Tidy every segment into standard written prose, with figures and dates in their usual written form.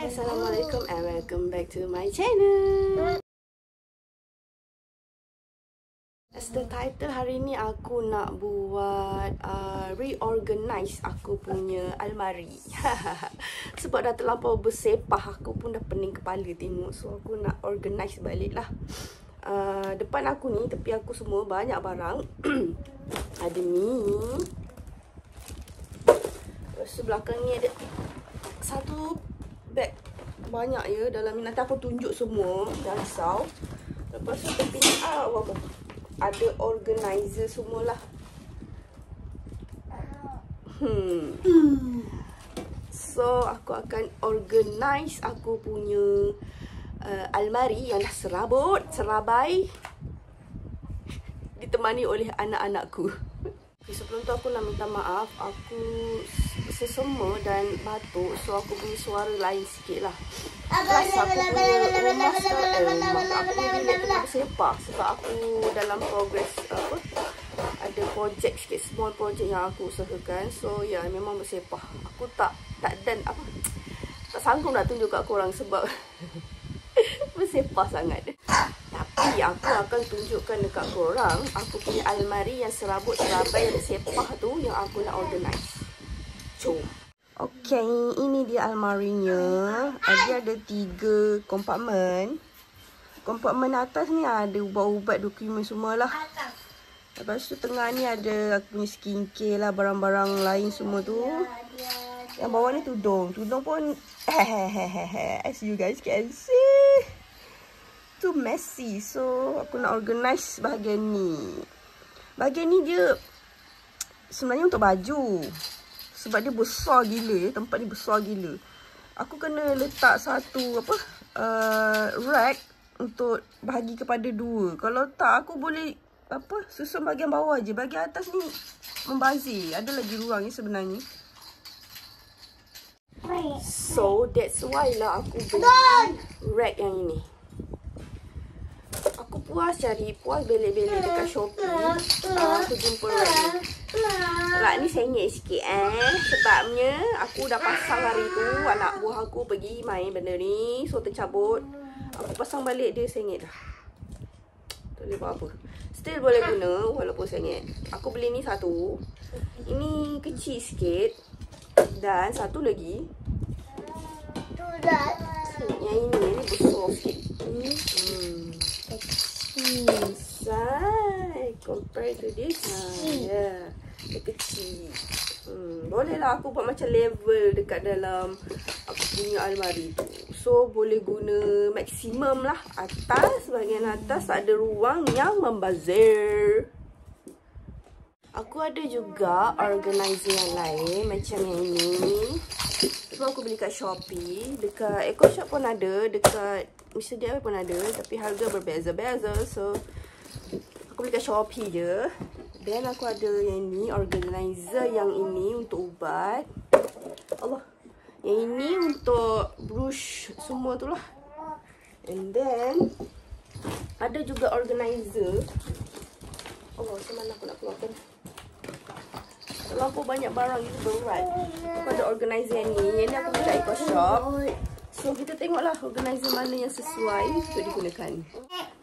Assalamualaikum and welcome back to my channel. As the title, hari ni aku nak buat reorganize aku punya almari. Sebab dah terlampau bersepah, aku pun dah pening kepala tengok. So aku nak organize balik lah. Depan aku ni, tepi aku semua banyak barang. Ada ni. Lepas tu belakang ni ada satu bag banyak ya dalam ni. Nanti aku tunjuk semua, jangan risau. Lepas tu tepi ni ada organizer semualah. So aku akan organize aku punya almari yang dah serabut, serabai, ditemani oleh anak-anakku. Sebelum tu aku nak minta maaf, aku sesema dan batuk, so aku punya suara lain sikit lah. Plus aku punya rumah sekarang, aku punya bilik tu bersepah sebab aku dalam progress ada projek sikit, small project yang aku usahakan. So ya, memang bersepah. Aku tak sanggup nak tunjuk kat korang sebab bersepah sangat. Tapi aku akan tunjukkan dekat korang aku punya almari yang serabut, serabai, yang bersepah tu yang aku nak organize. Jom. Okay, ini dia almarinya. Dia ada 3 kompartmen. Kompartmen atas ni ada ubat-ubat, dokumen semualah. Lepas tu tengah ni ada aku punya skincare lah, barang-barang lain semua tu. Yang bawah ni tudung. Tudung pun as you guys can see, too messy. So aku nak organize bahagian ni. Bahagian ni dia sebenarnya untuk baju. Sebab dia besar gila ya. Tempat ni besar gila. Aku kena letak satu rack untuk bahagi kepada 2. Kalau tak aku boleh susun bahagian bawah je. Bahagian atas ni membazir. Ada lagi ruang ni sebenarnya. So that's why lah aku beli rack yang ini. Aku puas belik-belik dekat Shopee. Aku jumpa rack ni. Rack ni sengit sikit sebabnya aku dah pasang hari tu. Anak buah aku pergi main benda ni, so tercabut. Aku pasang balik, dia sengit dah. Tak boleh buat apa. Still boleh guna walaupun sengit. Aku beli ni satu. Ini kecil sikit. Dan satu lagi, yang ini besar sikit. Compare to this, dia kecil. Bolehlah aku buat macam level dekat dalam aku punya almari tu. So boleh guna maksimum lah. Bahagian atas ada ruang yang membazir. Aku ada juga organizer yang lain macam yang ini. Sebab aku beli kat Shopee, dekat EcoShop pun ada, dekat Mr. DIY pun ada, tapi harga berbeza-beza. So aku beli kat Shopee je. Dan aku ada yang ni, organizer yang ini untuk ubat. Allah. Yang ini untuk brush semua tu lah. And then ada juga organizer. Oh, macam mana aku nak keluarkan? Terlampau banyak barang itu berat. Aku ada organizer yang ni. Yang ni aku beli kat EcoShop. So kita tengoklah organizer mana yang sesuai untuk digunakan.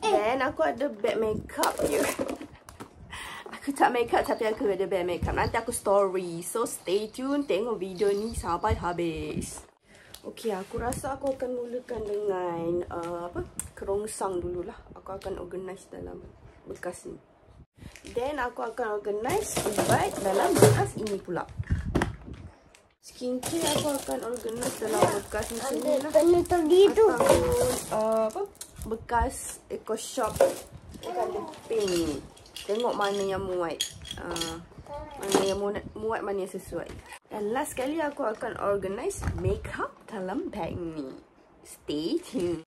Dan aku ada bag makeup je. Aku tak makeup tapi aku ada bag makeup. Nanti aku story. So stay tune, tengok video ni sampai habis. Okay, aku rasa aku akan mulakan dengan kerongsang dululah. Aku akan organize dalam bekas ni. Then aku akan organize ubat dalam bekas ini pula. Skincare aku akan organize dalam bekas macam ni lah. Ataupun bekas EcoShop colour pink. Tengok mana yang muat. Mana yang muat, mana yang sesuai. Dan last sekali aku akan organize makeup dalam bag ni. Stay tuned.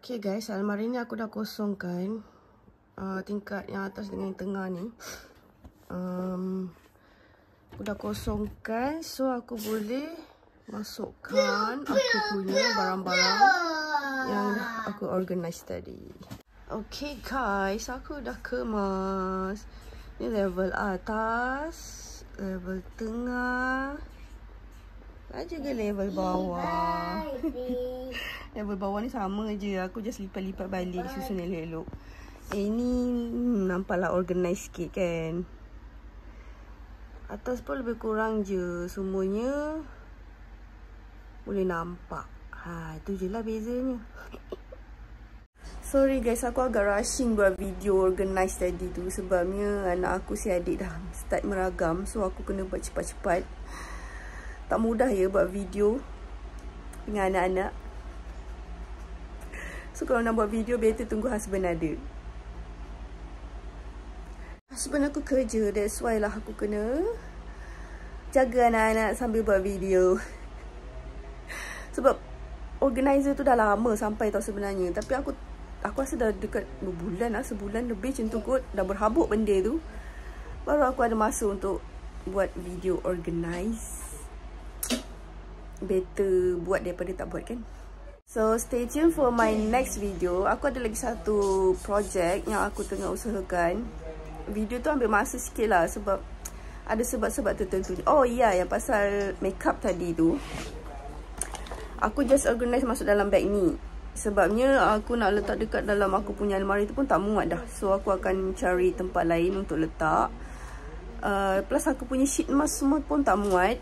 Okay guys, almari ni aku dah kosongkan tingkat yang atas dengan yang tengah ni. Aku dah kosongkan, so aku boleh masukkan aku punya barang-barang yang aku organize tadi. Okay guys, aku dah kemas. Ni level atas, level tengah, ada juga level bawah. Level bawah ni sama je. Aku just lipat-lipat balik, susun elok-elok. Ini nampaklah organize sikit kan. Atas pun lebih kurang je. Semuanya boleh nampak. Tu je lah bezanya. Sorry guys, aku agak rushing buat video organize tadi tu. Sebabnya anak aku si adik dah start meragam. So aku kena buat cepat-cepat. Tak mudah ya buat video dengan anak-anak. So kalau nak buat video, better tunggu husband ada. Husband aku kerja, that's why lah aku kena jaga anak-anak sambil buat video. Sebab organizer tu dah lama sampai tau sebenarnya. Tapi aku rasa dah dekat 2 bulan lah, sebulan lebih macam tu kot. Dah berhabuk benda tu. Baru aku ada masa untuk buat video organize. Better buat daripada tak buat kan. So stay tuned for my next video. Aku ada lagi satu projek yang aku tengah usahakan. Video tu ambil masa sikit lah sebab ada sebab-sebab tertentu. Oh iya, yang pasal makeup tadi tu, aku just organize masuk dalam bag ni. Sebabnya aku nak letak dekat dalam aku punya almari tu pun tak muat dah. So aku akan cari tempat lain untuk letak. Plus aku punya sheet mask semua pun tak muat.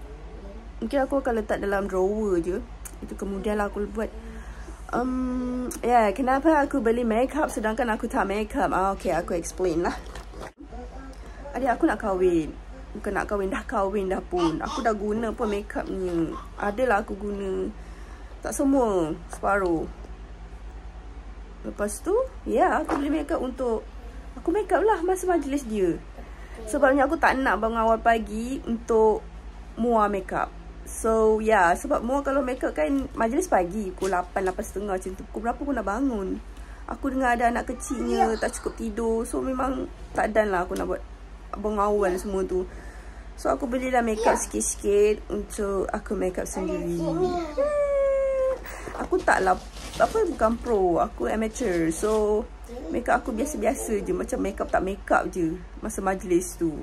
Mungkin aku akan letak dalam drawer je. Itu kemudian lah aku buat. Kenapa aku beli makeup sedangkan aku tak makeup? Okay, aku explain lah. Adik aku nak kahwin. Bukan nak kahwin, dah kahwin dah pun. Aku dah guna pun makeup ni. Adalah aku guna. Tak semua, separuh. Lepas tu, aku beli makeup untuk aku makeup lah masa majlis dia. Sebabnya aku tak nak bangun awal pagi untuk muar makeup. So sebab muar kalau makeup kan majlis pagi pukul 8, 8.30 macam tu. Pukul berapa pun dah bangun. Aku dengar ada anak kecilnya tak cukup tidur. So memang tak dan lah aku nak buat bangun awal semua tu. So aku belilah makeup sikit-sikit untuk aku makeup sendiri. Aku taklah bukan pro, aku amateur. So makeup aku biasa-biasa je, macam makeup tak makeup je masa majlis tu.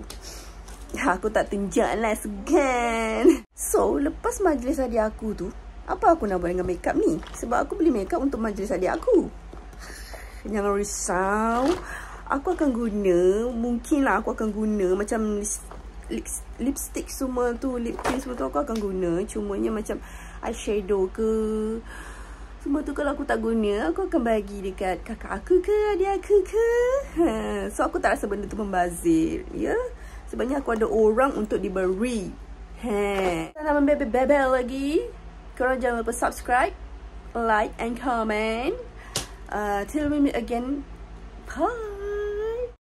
Aku tak tunjuk lah segan. So lepas majlis adik aku tu, apa aku nak buat dengan makeup ni? Sebab aku beli makeup untuk majlis adik aku. Jangan risau, aku akan guna, mungkinlah aku akan guna macam lipstick semua tu, lip tint semua tu aku akan guna. Cumanya macam eyeshadow ke, Semua tu kalau aku tak guna, aku akan bagi dekat kakak aku ke, adik aku ke. So aku tak rasa benda tu membazir. Ya. Sebenarnya aku ada orang untuk diberi. Jangan membebel lagi. Korang jangan lupa subscribe, like and comment. Till we meet again. Bye.